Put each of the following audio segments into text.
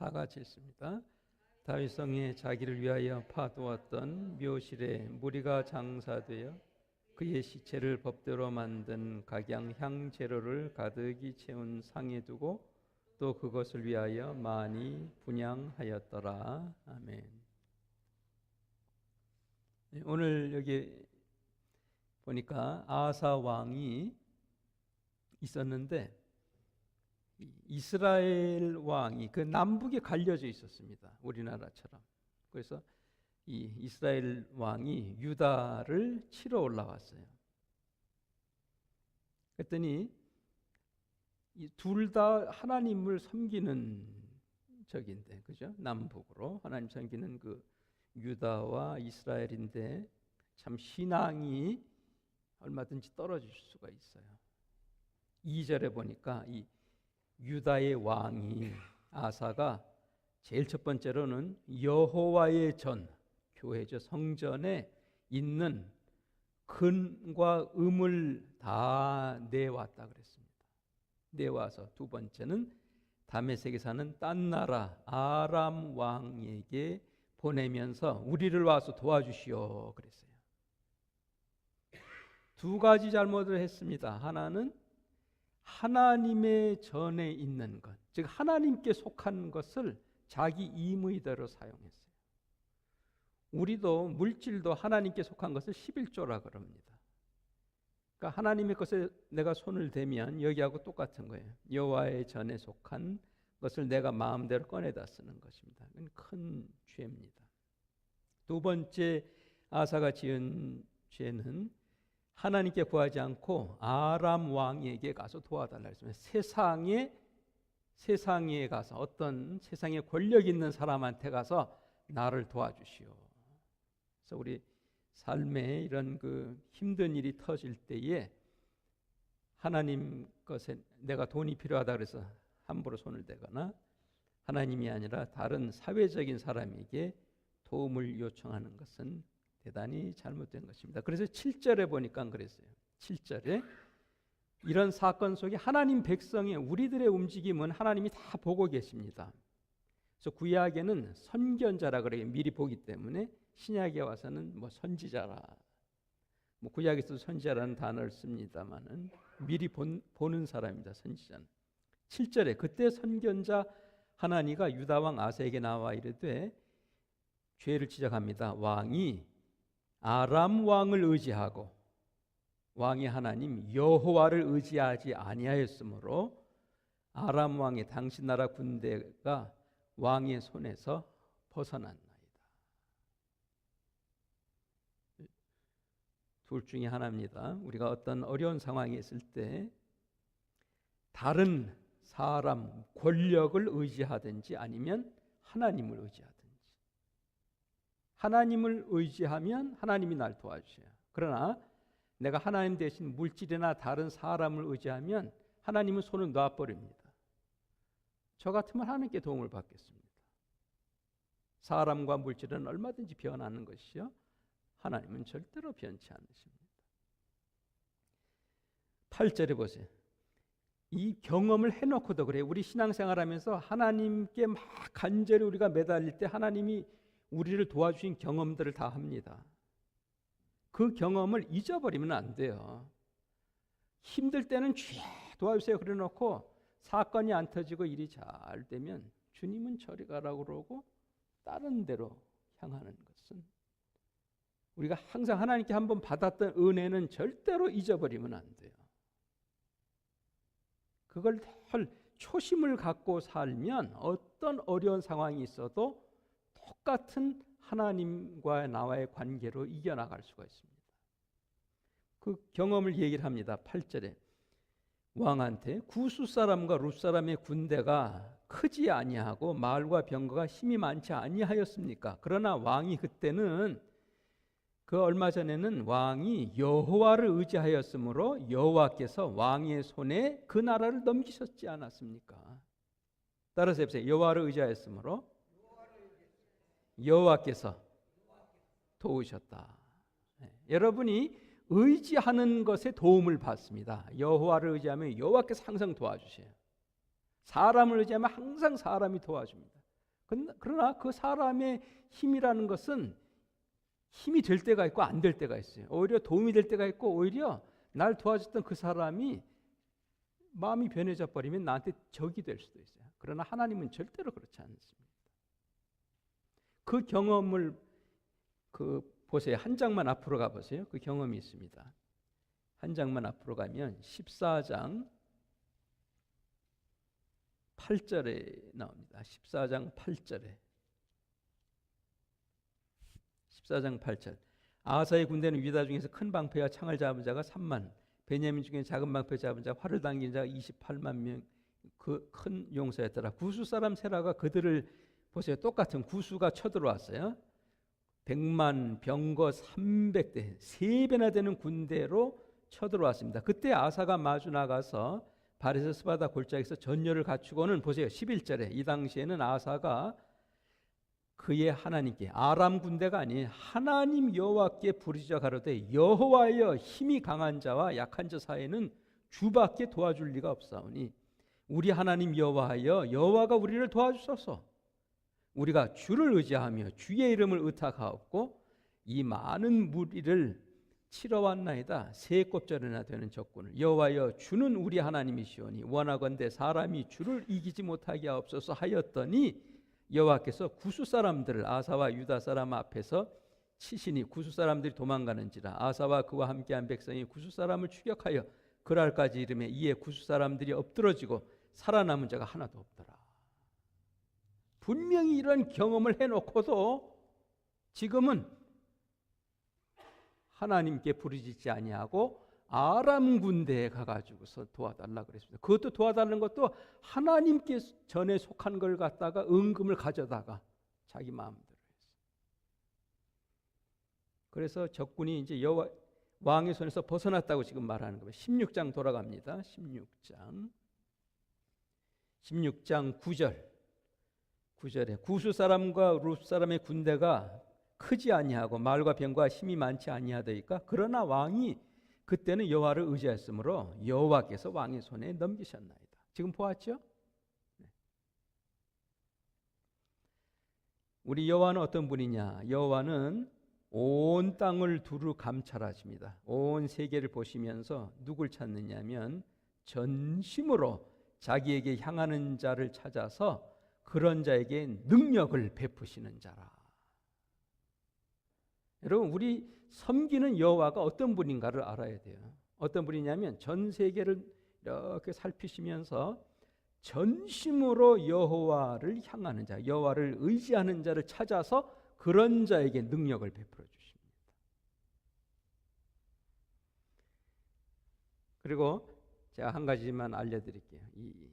4가7습니다. 다윗성에 자기를 위하여 파두었던 묘실에 무리가 장사되어 그의 시체를 법대로 만든 각양 재료를 가득히 채운 상에 두고 또 그것을 위하여 많이 분향하였더라. 아멘. 오늘 여기 보니까 아사 왕이 있었는데 이스라엘 왕이 그 남북에 갈려져 있었습니다. 우리나라처럼. 그래서 이 이스라엘 왕이 유다를 치러 올라왔어요. 그랬더니 둘 다 하나님을 섬기는 적인데, 그죠? 남북으로 하나님 섬기는 그 유다와 이스라엘인데 참 신앙이 얼마든지 떨어질 수가 있어요. 2절에 보니까 이 유다의 왕이 아사가 제일 첫 번째로는 여호와의 전, 교회죠, 성전에 있는 금과 음을 다 내왔다 그랬습니다. 내와서 두 번째는 다메섹에 사는 딴 나라 아람 왕에게 보내면서 우리를 와서 도와주시오 그랬어요. 두 가지 잘못을 했습니다. 하나는 하나님의 전에 있는 것, 즉 하나님께 속한 것을 자기 임의대로 사용했어요. 우리도 물질도 하나님께 속한 것을 11조라 그럽니다. 그러니까 하나님의 것에 내가 손을 대면 여기하고 똑같은 거예요. 여호와의 전에 속한 것을 내가 마음대로 꺼내다 쓰는 것입니다. 이건 큰 죄입니다. 두 번째 아사가 지은 죄는 하나님께 구하지 않고 아람 왕에게 가서 도와달라 했습니다. 세상에 가서 어떤 세상에 권력 있는 사람한테 가서 나를 도와주시오. 그래서 우리 삶에 이런 그 힘든 일이 터질 때에 하나님 것에 내가 돈이 필요하다 그래서 함부로 손을 대거나 하나님이 아니라 다른 사회적인 사람에게 도움을 요청하는 것은 대단히 잘못된 것입니다. 그래서 7절에 보니까 그랬어요. 7절에 이런 사건 속에 하나님 백성의 우리들의 움직임은 하나님이 다 보고 계십니다. 그래서 구약에는 선견자라 그래요. 미리 보기 때문에 신약에 와서는 뭐 선지자라, 뭐 구약에서도 선지자라는 단어를 씁니다만은 미리 보는 사람입니다. 선지자는. 7절에 그때 선견자 하나니가 유다 왕 아사에게 나와 이르되 죄를 지적합니다. 왕이 아람 왕을 의지하고 왕이 하나님 여호와를 의지하지 아니하였으므로 아람 왕의 당신 나라 군대가 왕의 손에서 벗어났나이다. 둘 중에 하나입니다. 우리가 어떤 어려운 상황에 있을 때 다른 사람, 권력을 의지하든지 아니면 하나님을 의지하든지. 하나님을 의지하면 하나님이 날 도와주셔요. 그러나 내가 하나님 대신 물질이나 다른 사람을 의지하면 하나님은 손을 놔버립니다. 저 같으면 하나님께 도움을 받겠습니다. 사람과 물질은 얼마든지 변하는 것이요 하나님은 절대로 변치 않으십니다. 8절에 보세요. 이 경험을 해놓고도 그래요. 우리 신앙생활하면서 하나님께 막 간절히 우리가 매달릴 때 하나님이 우리를 도와주신 경험들을 다 합니다. 그 경험을 잊어버리면 안 돼요. 힘들 때는 주여 도와주세요 그래 놓고 사건이 안 터지고 일이 잘 되면 주님은 저리 가라고 그러고 다른 데로 향하는 것은 우리가 항상 하나님께 한번 받았던 은혜는 절대로 잊어버리면 안 돼요. 그걸 늘 초심을 갖고 살면 어떤 어려운 상황이 있어도 똑같은 하나님과 나와의 관계로 이겨나갈 수가 있습니다. 그 경험을 얘기를 합니다. 8절에 왕한테 구스 사람과 룻 사람의 군대가 크지 아니하고 말과 병거가 힘이 많지 아니하였습니까? 그러나 왕이 그때는 그 얼마 전에는 왕이 여호와를 의지하였으므로 여호와께서 왕의 손에 그 나라를 넘기셨지 않았습니까? 따라서 해보세요. 여호와를 의지하였으므로 여호와께서 도우셨다. 여러분이 의지하는 것에 도움을 받습니다. 여호와를 의지하면 여호와께서 항상 도와주셔요. 사람을 의지하면 항상 사람이 도와줍니다. 그러나 그 사람의 힘이라는 것은 힘이 될 때가 있고 안 될 때가 있어요. 오히려 도움이 될 때가 있고, 오히려 날 도와줬던 그 사람이 마음이 변해져 버리면 나한테 적이 될 수도 있어요. 그러나 하나님은 절대로 그렇지 않습니다. 그 경험을 보세요. 한 장만 앞으로 가보세요. 그 경험이 있습니다. 한 장만 앞으로 가면 14장 8절에 나옵니다. 14장 8절에 14장 8절. 아하사의 군대는 유다 중에서 큰 방패와 창을 잡은 자가 3만, 베냐민 중에 작은 방패 잡은 자, 활을 당긴 자가 28만 명, 그 큰 용사였더라. 구수 사람 세라가 그들을 보세요. 똑같은 구수가 쳐들어왔어요. 100만 병거 300대, 3배나 되는 군대로 쳐들어왔습니다. 그때 아사가 마주 나가서 발에서 스바다 골짜기에서 전열을 갖추고는 보세요. 11절에 이 당시에는 아사가 그의 하나님께, 아람 군대가 아닌 하나님 여호와께 부르짖어 가로되 여호와여, 힘이 강한 자와 약한 자 사이에는 주밖에 도와줄 리가 없사오니 우리 하나님 여호와여, 여호와가 우리를 도와주소서. 우리가 주를 의지하며 주의 이름을 의탁하옵고 이 많은 무리를 치러 왔나이다. 세 곱절이나 되는 적군을. 여호와여, 주는 우리 하나님이시오니 원하건대 사람이 주를 이기지 못하게 하옵소서 하였더니 여호와께서 구수 사람들을 아사와 유다 사람 앞에서 치시니 구수 사람들이 도망가는지라. 아사와 그와 함께한 백성이 구수 사람을 추격하여 그랄까지 이름에 이에 구수 사람들이 엎드러지고 살아남은 자가 하나도 없더라. 분명히 이런 경험을 해놓고도 지금은 하나님께 부르짖지 아니하고 아람 군대에 가가지고서 도와달라 그랬습니다. 그것도 도와달라는 것도 하나님께 전에 속한 걸 갖다가 은금을 가져다가 자기 마음대로 했어요. 그래서 적군이 이제 여호와 왕의 손에서 벗어났다고 지금 말하는 겁니다. 16장 돌아갑니다. 16장 9절에 구수 사람과 룻 사람의 군대가 크지 아니하고 말과 병과 힘이 많지 아니하더이까 그러나 왕이 그때는 여호와를 의지했으므로 여호와께서 왕의 손에 넘기셨나이다. 지금 보았죠? 우리 여호와는 어떤 분이냐? 여호와는 온 땅을 두루 감찰하십니다. 온 세계를 보시면서 누굴 찾느냐면 전심으로 자기에게 향하는 자를 찾아서 그런 자에게 능력을 베푸시는 자라. 여러분, 우리 섬기는 여호와가 어떤 분인가를 알아야 돼요. 어떤 분이냐면 전 세계를 이렇게 살피시면서 전심으로 여호와를 향하는 자, 여호와를 의지하는 자를 찾아서 그런 자에게 능력을 베풀어 주십니다. 그리고 제가 한 가지만 알려드릴게요. 이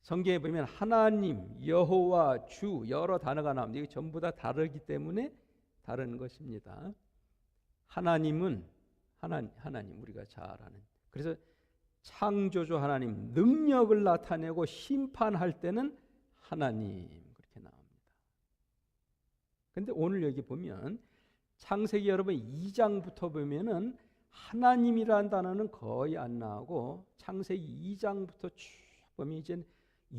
성경에 보면 하나님, 여호와, 주 여러 단어가 나옵니다. 이게 전부 다 다르기 때문에 다른 것입니다. 하나님은 하나님 우리가 잘 아는. 그래서 창조주 하나님, 능력을 나타내고 심판할 때는 하나님 그렇게 나옵니다. 그런데 오늘 여기 보면 창세기 여러분 2장부터 보면은 하나님이라는 단어는 거의 안 나오고 창세기 2장부터 쭉 보면 이제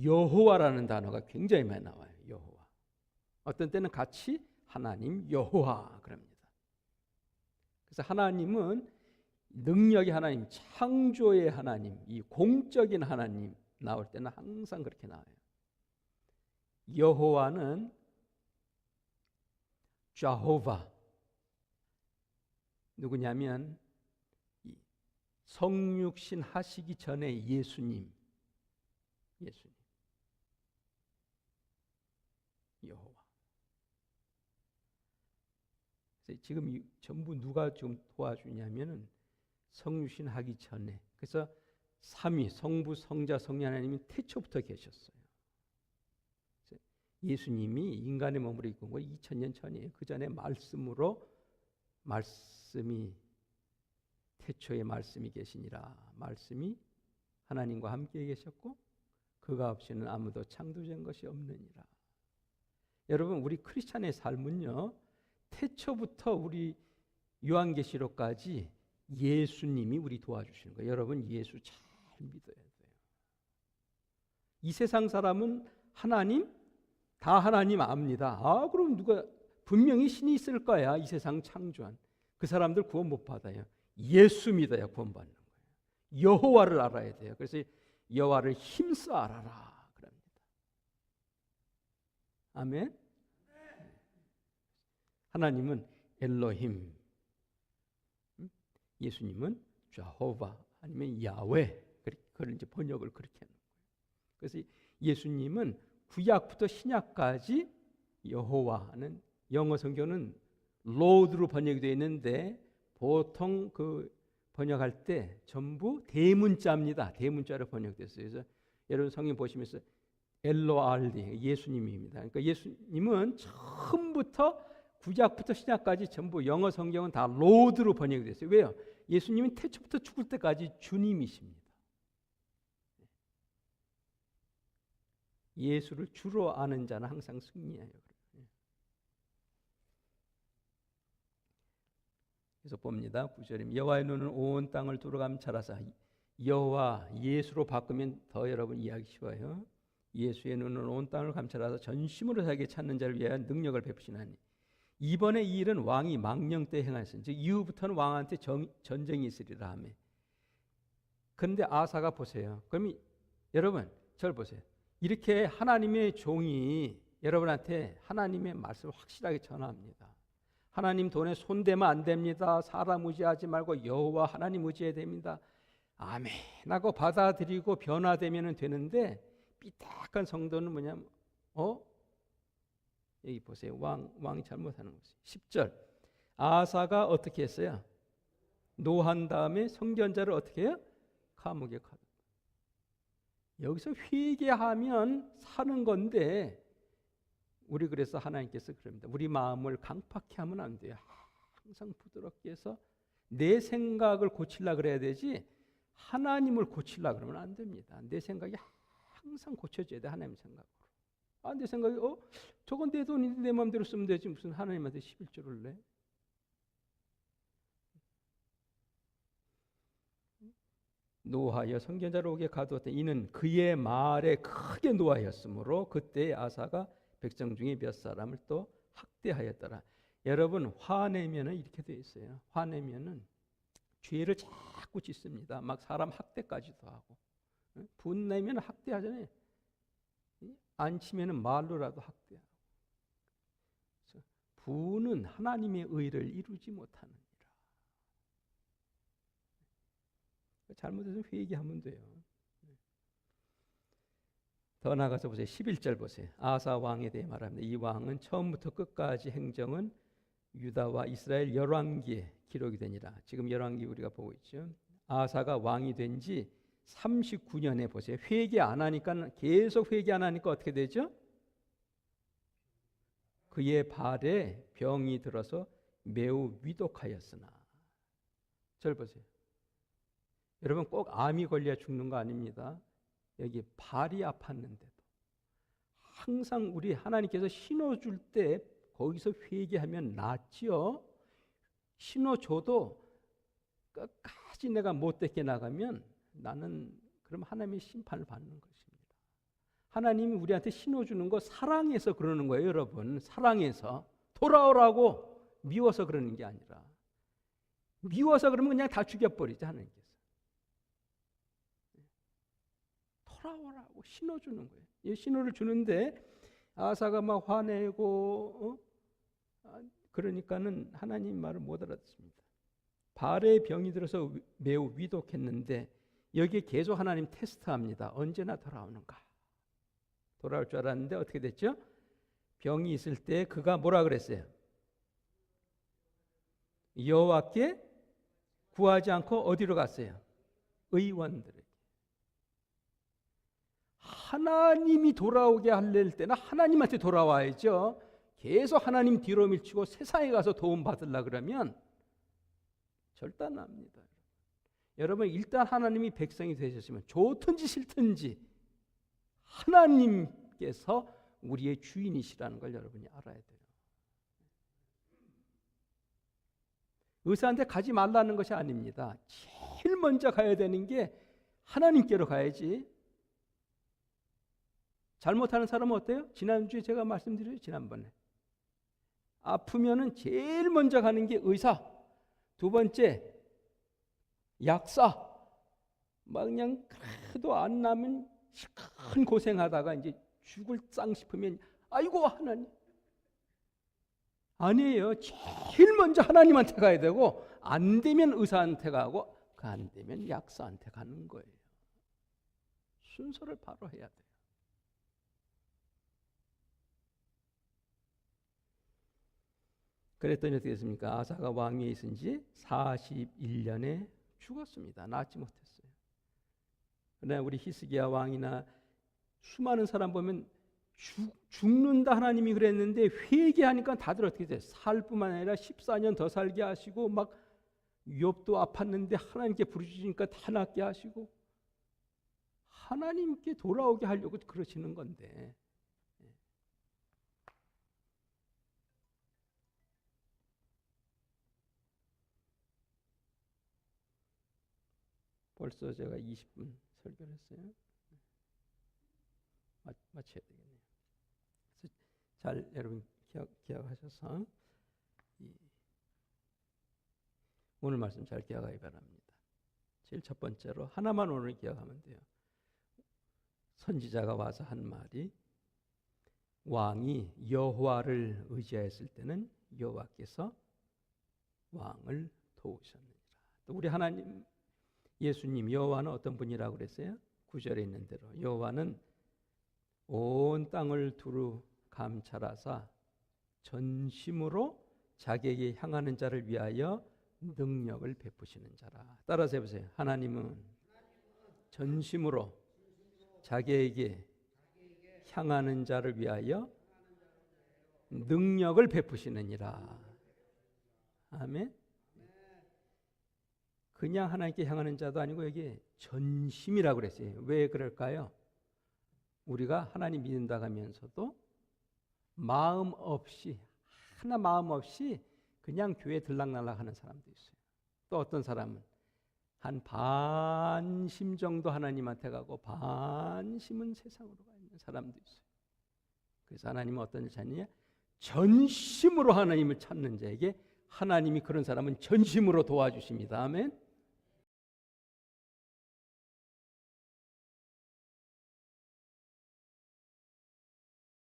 여호와라는 단어가 굉장히 많이 나와요. 여호와. 어떤 때는 같이 하나님, 여호와 그럽니다. 그래서 하나님은 능력의 하나님, 창조의 하나님, 이 공적인 하나님 나올 때는 항상 그렇게 나와요. 여호와는 자호바 누구냐면 성육신 하시기 전에 예수님 여호와. 지금 전부 누가 좀 도와주냐면은 성육신 하기 전에. 그래서 삼위 성부 성자 성령 하나님이 태초부터 계셨어요. 예수님이 인간의 몸으로 입고 온 거 2000년 전이에요. 그 전에 말씀으로 말씀이 태초에 말씀이 계시니라. 말씀이 하나님과 함께 계셨고 그가 없이는 아무도 창조된 것이 없느니라. 여러분, 우리 크리스찬의 삶은요, 태초부터 우리 요한계시록까지 예수님이 우리 도와주시는 거예요. 여러분, 예수 잘 믿어야 돼요. 이 세상 사람은 하나님, 다 하나님 압니다. 그럼 누가 분명히 신이 있을 거야. 이 세상 창조한 그 사람들 구원 못 받아요. 예수 믿어야 구원 받는 거예요. 여호와를 알아야 돼요. 그래서 여호와를 힘써 알아라 그럽니다. 아멘. 하나님은 엘로힘, 예수님은 자호바 아니면 야훼, 그걸 이제 번역을 그렇게 하는 거예요. 그래서 예수님은 구약부터 신약까지 여호와는 영어 성경은 로드로 번역이 되어 있는데 보통 그 번역할 때 전부 대문자입니다. 대문자로 번역됐어요. 그래서 여러분 성경 보시면서 엘로알디 예수님입니다. 그러니까 예수님은 처음부터 구약부터 신약까지 전부 영어 성경은 다 로드로 번역이 됐어요. 왜요? 예수님은 태초부터 죽을 때까지 주님이십니다. 예수를 주로 아는 자는 항상 승리해요. 그래서 봅니다. 9절입니다. 여호와의 눈은 온 땅을 두루 감찰하사 여호와 예수로 바꾸면 더 여러분 이해하기 쉬워요. 예수의 눈은 온 땅을 감찰하사 전심으로 자기 찾는 자를 위하여 능력을 베푸시나니 이번에 이 일은 왕이 망령 때 행하였으니 즉 이후부터는 왕한테 전쟁이 있으리라 하며. 그런데 아사가 보세요. 그럼 여러분 저를 보세요. 이렇게 하나님의 종이 여러분한테 하나님의 말씀을 확실하게 전합니다. 하나님 돈에 손대면 안 됩니다. 사람 의지하지 말고 여호와 하나님 의지해야 됩니다. 아멘 하고 받아들이고 변화되면 되는데 삐딱한 성도는 뭐냐면 여기 보세요. 왕이 잘못하는 거죠. 10절 아사가 어떻게 했어요? 노한 다음에 성전자를 어떻게 해요? 감옥에 가둬. 여기서 회개하면 사는 건데 우리 그래서 하나님께서 그럽니다. 우리 마음을 강팍해 하면 안 돼요. 항상 부드럽게 해서 내 생각을 고치려고 그래야 되지 하나님을 고치려고 그러면 안 됩니다. 내 생각이 항상 고쳐져야 돼. 하나님 생각으로. 내 생각이 저건 내 돈인데 내 마음대로 쓰면 되지 무슨 하나님한테 11조를 내. 노하여 성전자로 오게 가두었다. 이는 그의 말에 크게 노하였으므로 그때 아사가 백성 중에 몇 사람을 또 학대하였더라. 여러분 화내면은 이렇게 돼 있어요. 화내면은 죄를 자꾸 짓습니다. 막 사람 학대까지도 하고. 분내면 학대하잖아요. 안 치면은 말로라도 학대하고. 분은 하나님의 의를 이루지 못하는 이라. 잘못해서 회개하면 돼요. 더 나가서 보세요. 11절 보세요. 아사 왕에 대해 말합니다. 이 왕은 처음부터 끝까지 행정은 유다와 이스라엘 열왕기에 기록이 되니라. 지금 열왕기 우리가 보고 있죠. 아사가 왕이 된 지 39년에 보세요. 회개 안 하니까 계속 회개 안 하니까 어떻게 되죠? 그의 발에 병이 들어서 매우 위독하였으나. 절 보세요. 여러분 꼭 암이 걸려 죽는 거 아닙니다. 여기 발이 아팠는데도 항상 우리 하나님께서 신호 줄 때 거기서 회개하면 낫지요. 신호 줘도 끝까지 내가 못되게 나가면 나는 그럼 하나님의 심판을 받는 것입니다. 하나님이 우리한테 신호 주는 거 사랑해서 그러는 거예요, 여러분. 사랑해서 돌아오라고 미워서 그러는 게 아니라 미워서 그러면 그냥 다 죽여버리죠, 하나님께서. 돌아오라고 신호 주는 거예요. 이 신호를 주는데 아사가 막 화내고 그러니까는 하나님 말을 못 알아듣습니다. 발에 병이 들어서 매우 위독했는데 여기에 계속 하나님 테스트합니다. 언제나 돌아오는가? 돌아올 줄 알았는데 어떻게 됐죠? 병이 있을 때 그가 뭐라 그랬어요? 여호와께 구하지 않고 어디로 갔어요? 의원들에게. 하나님이 돌아오게 하려는 때는 하나님한테 돌아와야죠. 계속 하나님 뒤로 밀치고 세상에 가서 도움 받으려 그러면 절단납니다. 여러분 일단 하나님이 백성이 되셨으면 좋든지 싫든지 하나님께서 우리의 주인이시라는 걸 여러분이 알아야 돼요. 의사한테 가지 말라는 것이 아닙니다. 제일 먼저 가야 되는 게 하나님께로 가야지. 잘못하는 사람은 어때요? 지난주에 제가 말씀드렸죠. 지난번에 아프면은 제일 먼저 가는 게 의사, 두 번째 약사. 막 그냥 그래도 안 나면 큰 고생하다가 이제 죽을 짱 싶으면 아이고 하나님. 아니에요. 제일 먼저 하나님한테 가야 되고, 안 되면 의사한테 가고, 그 안 되면 약사한테 가는 거예요. 순서를 바로 해야 돼요. 그랬더니 어떻게 됐습니까? 아사가 왕위에 있은 지 41년에 죽었습니다. 낫지 못했어요. 그러나 우리 히스기야 왕이나 수많은 사람 보면 죽는다 하나님이 그랬는데 회개하니까 다들 어떻게 돼요? 살 뿐만 아니라 14년 더 살게 하시고, 막 욥도 아팠는데 하나님께 부르짖으니까 다 낫게 하시고, 하나님께 돌아오게 하려고 그러시는 건데, 벌써 제가 20분 설교를 했어요. 마쳐야 되겠네요. 그래서 잘 여러분 기억하셔서 오늘 말씀 잘 기억하기 바랍니다. 제일 첫 번째로 하나만 오늘 기억하면 돼요. 선지자가 와서 한 말이, 왕이 여호와를 의지하였을 때는 여호와께서 왕을 도우셨느니라. 또 우리 하나님 예수님 여호와는 어떤 분이라고 그랬어요? 9절에 있는 대로 여호와는 온 땅을 두루 감찰하사 전심으로 자기에게 향하는 자를 위하여 능력을 베푸시는 자라. 따라서 해보세요. 하나님은 전심으로 자기에게 향하는 자를 위하여 능력을 베푸시느니라. 아멘. 그냥 하나님께 향하는 자도 아니고 여기 전심이라고 그랬어요. 왜 그럴까요? 우리가 하나님 믿는다 하면서도 마음 없이, 하나 마음 없이 그냥 교회 들락날락 하는 사람도 있어요. 또 어떤 사람은 한 반심 정도 하나님한테 가고 반심은 세상으로 가 있는 사람도 있어요. 그래서 하나님은 어떤 자냐? 전심으로 하나님을 찾는 자에게 하나님이 그런 사람은 전심으로 도와주십니다. 아멘.